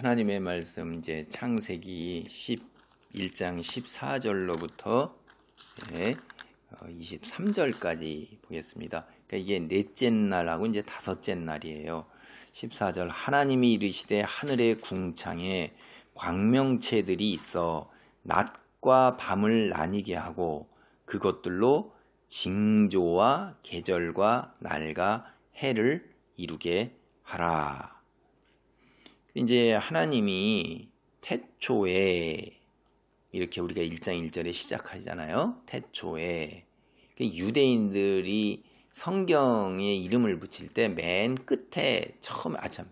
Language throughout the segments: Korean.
하나님의 말씀 이제 창세기 11장 14절로부터 23절까지 보겠습니다. 그러니까 이게 넷째 날하고 이제 다섯째 날이에요. 14절 하나님이 이르시되 하늘의 궁창에 광명체들이 있어 낮과 밤을 나뉘게 하고 그것들로 징조와 계절과 날과 해를 이루게 하라. 이제 하나님이 태초에 이렇게 우리가 1장 1절에 시작하잖아요. 태초에 유대인들이 성경에 이름을 붙일 때 맨 끝에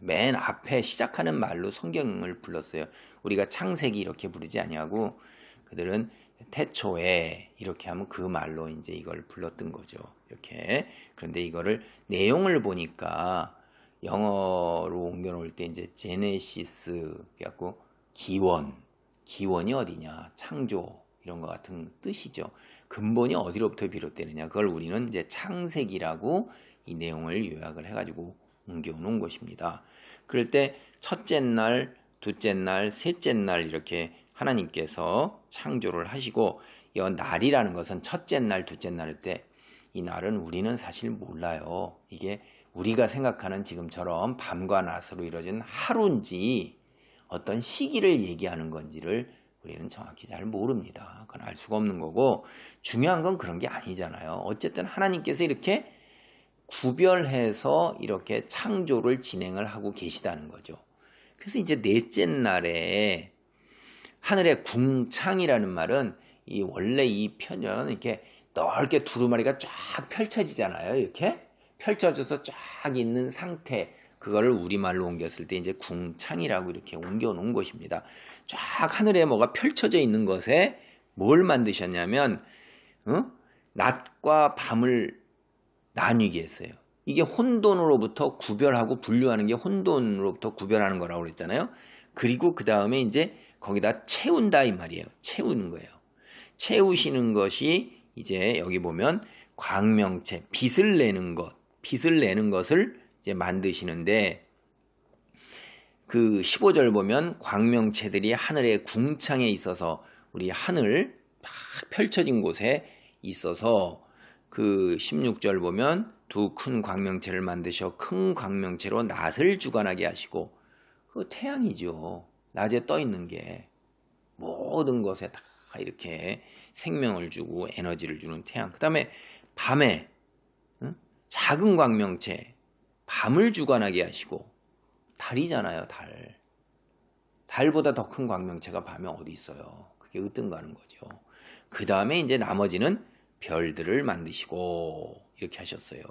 맨 앞에 시작하는 말로 성경을 불렀어요. 우리가 창세기 이렇게 부르지 아니하고 그들은 태초에 이렇게 하면 그 말로 이제 이걸 불렀던 거죠. 이렇게. 그런데 이거를 내용을 보니까 영어로 옮겨놓을 때 이제 제네시스 그래갖고 기원이 어디냐, 창조 이런 것 같은 뜻이죠. 근본이 어디로부터 비롯되느냐, 그걸 우리는 이제 창세기라고 이 내용을 요약을 해가지고 옮겨놓은 것입니다. 그럴 때 첫째 날, 둘째 날, 셋째 날 이렇게 하나님께서 창조를 하시고 이 날이라는 것은 첫째 날, 둘째 날일 때 이 날은 우리는 사실 몰라요. 이게 우리가 생각하는 지금처럼 밤과 낮으로 이루어진 하루인지 어떤 시기를 얘기하는 건지를 우리는 정확히 잘 모릅니다. 그건 알 수가 없는 거고 중요한 건 그런 게 아니잖아요. 어쨌든 하나님께서 이렇게 구별해서 이렇게 창조를 진행을 하고 계시다는 거죠. 그래서 이제 넷째 날에 하늘의 궁창이라는 말은 원래 이 편견은 이렇게 넓게 두루마리가 쫙 펼쳐지잖아요. 이렇게 펼쳐져서 쫙 있는 상태, 그거를 우리말로 옮겼을 때 이제 궁창이라고 이렇게 옮겨 놓은 것입니다. 쫙 하늘에 뭐가 펼쳐져 있는 것에 뭘 만드셨냐면 낮과 밤을 나뉘게 했어요. 이게 혼돈으로부터 구별하고 분류하는 게 혼돈으로부터 구별하는 거라고 그랬잖아요. 그리고 그 다음에 이제 거기다 채운다 이 말이에요. 채우는 거예요. 채우시는 것이 이제 여기 보면 광명체, 빛을 내는 것을 이제 만드시는데 그 15절 보면 광명체들이 하늘의 궁창에 있어서 우리 하늘 막 펼쳐진 곳에 있어서 그 16절 보면 두 큰 광명체를 만드셔 큰 광명체로 낮을 주관하게 하시고 그 태양이죠. 낮에 떠 있는 게 모든 것에 다 이렇게 생명을 주고 에너지를 주는 태양. 그 다음에 밤에 작은 광명체, 밤을 주관하게 하시고 달이잖아요. 달보다 더 큰 광명체가 밤에 어디 있어요. 그게 어떤가 하는 거죠. 그 다음에 이제 나머지는 별들을 만드시고 이렇게 하셨어요.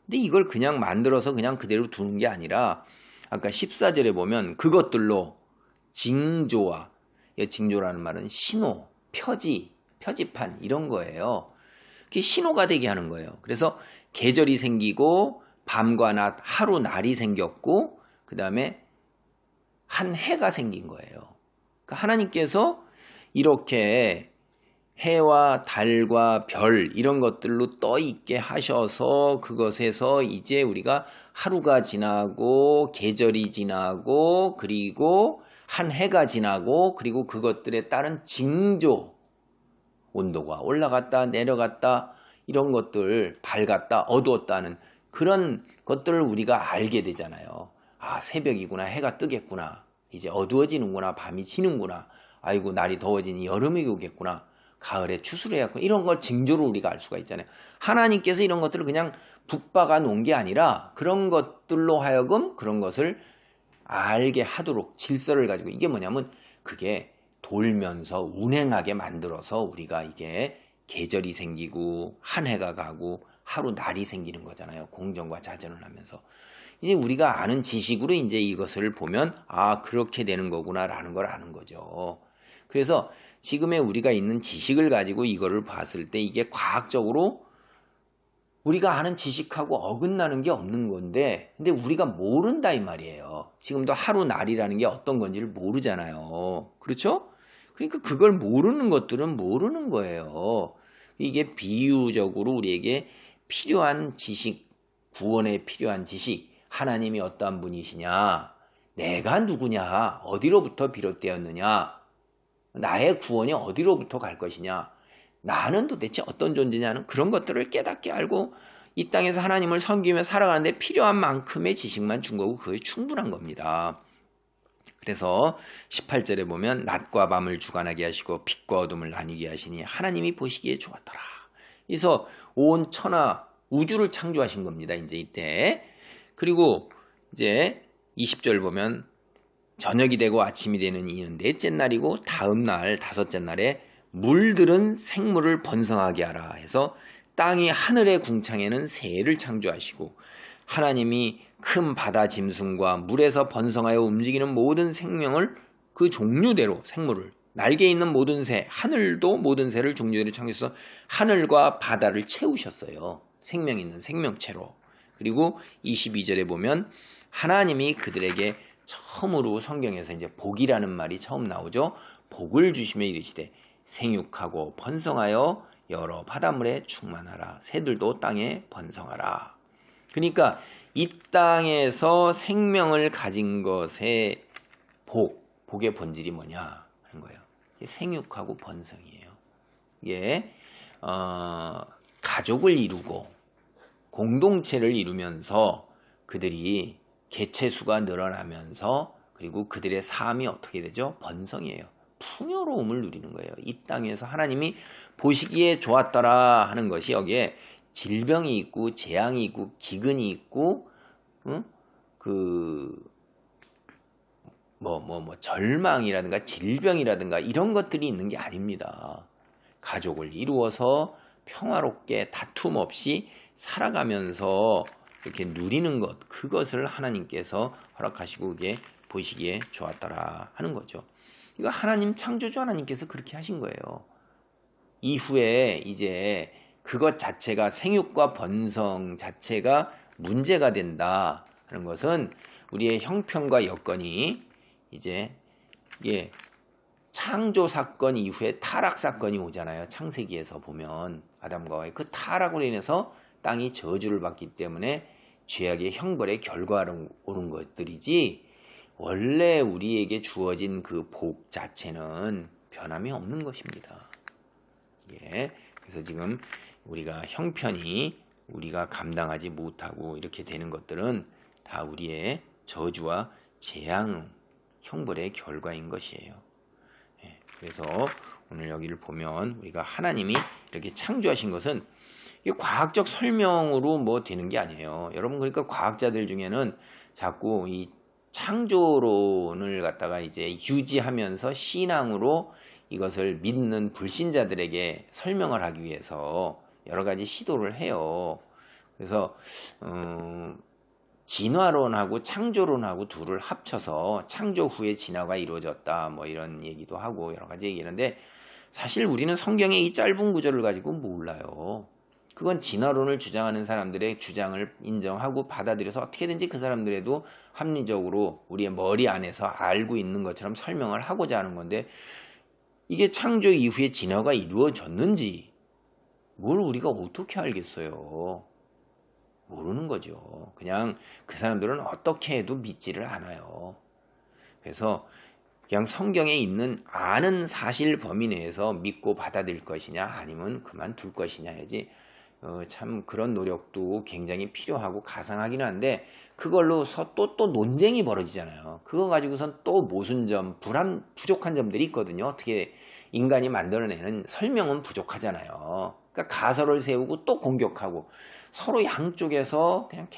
근데 이걸 그냥 만들어서 그냥 그대로 두는 게 아니라 아까 14절에 보면 그것들로 징조와, 징조라는 말은 신호, 표지판 이런 거예요. 그게 신호가 되게 하는 거예요. 그래서 계절이 생기고 밤과 낮, 하루 날이 생겼고 그 다음에 한 해가 생긴 거예요. 그러니까 하나님께서 이렇게 해와 달과 별 이런 것들로 떠 있게 하셔서 그것에서 이제 우리가 하루가 지나고 계절이 지나고 그리고 한 해가 지나고 그리고 그것들에 따른 징조, 온도가 올라갔다 내려갔다 이런 것들, 밝았다 어두웠다는 그런 것들을 우리가 알게 되잖아요. 아, 새벽이구나, 해가 뜨겠구나, 이제 어두워지는구나, 밤이 지는구나, 아이고 날이 더워지니 여름이 오겠구나, 가을에 추수를 해야겠구나, 이런 걸 징조로 우리가 알 수가 있잖아요. 하나님께서 이런 것들을 그냥 붙박아 놓은 게 아니라 그런 것들로 하여금 그런 것을 알게 하도록 질서를 가지고, 이게 뭐냐면 그게 돌면서 운행하게 만들어서 우리가 이게 계절이 생기고 한 해가 가고 하루 날이 생기는 거잖아요. 공전과 자전을 하면서 이제 우리가 아는 지식으로 이제 이것을 보면 아, 그렇게 되는 거구나 라는 걸 아는 거죠. 그래서 지금의 우리가 있는 지식을 가지고 이거를 봤을 때 이게 과학적으로 우리가 아는 지식하고 어긋나는 게 없는 건데 근데 우리가 모른다 이 말이에요. 지금도 하루 날이라는 게 어떤 건지를 모르잖아요. 그렇죠? 그러니까 그걸 모르는 것들은 모르는 거예요. 이게 비유적으로 우리에게 필요한 지식, 구원에 필요한 지식, 하나님이 어떠한 분이시냐, 내가 누구냐, 어디로부터 비롯되었느냐, 나의 구원이 어디로부터 갈 것이냐, 나는 도대체 어떤 존재냐는 그런 것들을 깨닫게 알고 이 땅에서 하나님을 섬기며 살아가는데 필요한 만큼의 지식만 준 거고 그게 충분한 겁니다. 그래서 18절에 보면 낮과 밤을 주관하게 하시고 빛과 어둠을 나뉘게 하시니 하나님이 보시기에 좋았더라. 그래서 온 천하 우주를 창조하신 겁니다. 이제 이때. 그리고 이제 20절 보면 저녁이 되고 아침이 되는 이는 넷째 날이고 다음 날 다섯째 날에 물들은 생물을 번성하게 하라 해서 땅이 하늘의 궁창에는 새를 창조하시고 하나님이 큰 바다 짐승과 물에서 번성하여 움직이는 모든 생명을 그 종류대로 생물을 날개 있는 모든 새, 하늘도 모든 새를 종류대로 창조해서 하늘과 바다를 채우셨어요. 생명 있는 생명체로. 그리고 22절에 보면 하나님이 그들에게 처음으로 성경에서 이제 복이라는 말이 처음 나오죠. 복을 주시며 이르시되 생육하고 번성하여 여러 바닷물에 충만하라. 새들도 땅에 번성하라. 그러니까 이 땅에서 생명을 가진 것의 복의 본질이 뭐냐 하는 거예요. 생육하고 번성이에요. 이게 가족을 이루고 공동체를 이루면서 그들이 개체수가 늘어나면서 그리고 그들의 삶이 어떻게 되죠? 번성이에요. 풍요로움을 누리는 거예요. 이 땅에서 하나님이 보시기에 좋았더라 하는 것이 여기에 질병이 있고 재앙이 있고 기근이 있고 절망이라든가 질병이라든가 이런 것들이 있는 게 아닙니다. 가족을 이루어서 평화롭게 다툼 없이 살아가면서 이렇게 누리는 것, 그것을 하나님께서 허락하시고 그게 보시기에 좋았더라 하는 거죠. 이거 하나님 창조주 하나님께서 그렇게 하신 거예요. 이후에 이제 그것 자체가 생육과 번성 자체가 문제가 된다 하는 것은 우리의 형편과 여건이 이제 창조 사건 이후에 타락 사건이 오잖아요. 창세기에서 보면 아담과 하와의 그 타락으로 인해서 땅이 저주를 받기 때문에 죄악의 형벌의 결과로 오는 것들이지 원래 우리에게 주어진 그 복 자체는 변함이 없는 것입니다. 그래서 지금 우리가 형편이 우리가 감당하지 못하고 이렇게 되는 것들은 다 우리의 저주와 재앙 형벌의 결과인 것이에요. 그래서 오늘 여기를 보면 우리가 하나님이 이렇게 창조하신 것은 이게 과학적 설명으로 뭐 되는 게 아니에요. 여러분 그러니까 과학자들 중에는 자꾸 이 창조론을 갖다가 이제 유지하면서 신앙으로 이것을 믿는 불신자들에게 설명을 하기 위해서 여러 가지 시도를 해요. 그래서 진화론하고 창조론하고 둘을 합쳐서 창조 후에 진화가 이루어졌다 뭐 이런 얘기도 하고 여러 가지 얘기하는데 사실 우리는 성경의 이 짧은 구절을 가지고 몰라요. 그건 진화론을 주장하는 사람들의 주장을 인정하고 받아들여서 어떻게든지 그 사람들에도 합리적으로 우리의 머리 안에서 알고 있는 것처럼 설명을 하고자 하는 건데 이게 창조 이후에 진화가 이루어졌는지 뭘 우리가 어떻게 알겠어요? 모르는 거죠. 그냥 그 사람들은 어떻게 해도 믿지를 않아요. 그래서 그냥 성경에 있는 아는 사실 범위 내에서 믿고 받아들일 것이냐 아니면 그만둘 것이냐 해야지 참 그런 노력도 굉장히 필요하고 가상하긴 한데 그걸로 또 논쟁이 벌어지잖아요. 그거 가지고선 또 모순점, 부족한 점들이 있거든요. 어떻게 인간이 만들어내는 설명은 부족하잖아요. 그러니까 가설을 세우고 또 공격하고 서로 양쪽에서 그냥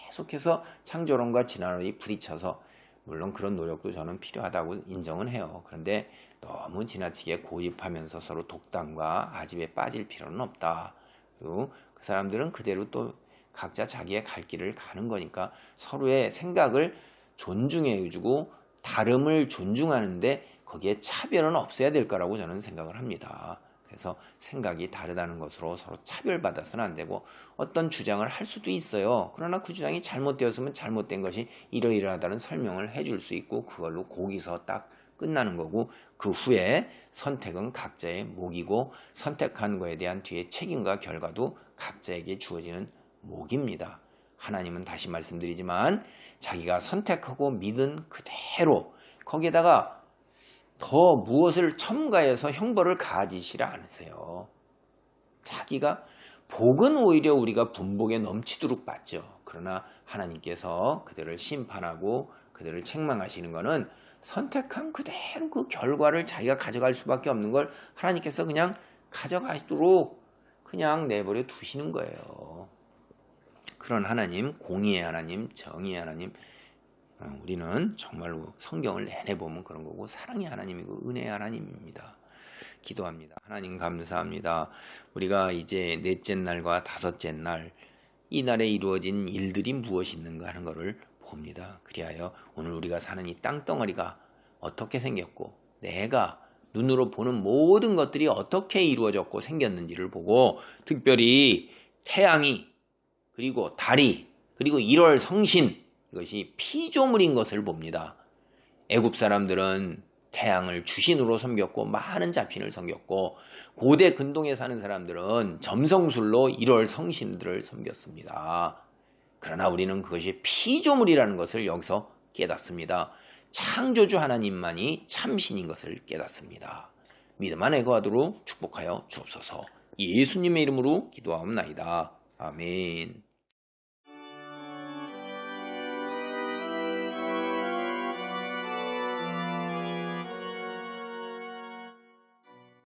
계속해서 창조론과 진화론이 부딪혀서 물론 그런 노력도 저는 필요하다고 인정은 해요. 그런데 너무 지나치게 고집하면서 서로 독단과 아집에 빠질 필요는 없다. 그리고 그 사람들은 그대로 또 각자 자기의 갈 길을 가는 거니까 서로의 생각을 존중해주고 다름을 존중하는데 거기에 차별은 없어야 될 거라고 저는 생각을 합니다. 그래서 생각이 다르다는 것으로 서로 차별받아서는 안 되고 어떤 주장을 할 수도 있어요. 그러나 그 주장이 잘못되었으면 잘못된 것이 이러이러하다는 설명을 해줄 수 있고 그걸로 거기서 딱 끝나는 거고 그 후에 선택은 각자의 몫이고 선택한 거에 대한 뒤에 책임과 결과도 각자에게 주어지는 몫입니다. 하나님은 다시 말씀드리지만 자기가 선택하고 믿은 그대로 거기에다가 더 무엇을 첨가해서 형벌을 가하시라 않으세요. 자기가 복은 오히려 우리가 분복에 넘치도록 받죠. 그러나 하나님께서 그들을 심판하고 그들을 책망하시는 것은 선택한 그대로 그 결과를 자기가 가져갈 수밖에 없는 걸 하나님께서 그냥 가져가도록 그냥 내버려 두시는 거예요. 그런 하나님, 공의의 하나님, 정의의 하나님, 우리는 정말로 성경을 내내 보면 그런 거고 사랑의 하나님이고 은혜의 하나님입니다. 기도합니다. 하나님 감사합니다. 우리가 이제 넷째 날과 다섯째 날, 이 날에 이루어진 일들이 무엇이 있는가 하는 것을 봅니다. 그리하여 오늘 우리가 사는 이 땅덩어리가 어떻게 생겼고 내가 눈으로 보는 모든 것들이 어떻게 이루어졌고 생겼는지를 보고 특별히 태양이 그리고 달이 그리고 1월 성신 이것이 피조물인 것을 봅니다. 애굽 사람들은 태양을 주신으로 섬겼고 많은 잡신을 섬겼고 고대 근동에 사는 사람들은 점성술로 1월 성신들을 섬겼습니다. 그러나 우리는 그것이 피조물이라는 것을 여기서 깨닫습니다. 창조주 하나님만이 참신인 것을 깨닫습니다. 믿음 안에 거하도록 축복하여 주옵소서. 예수님의 이름으로 기도하옵나이다. 아멘.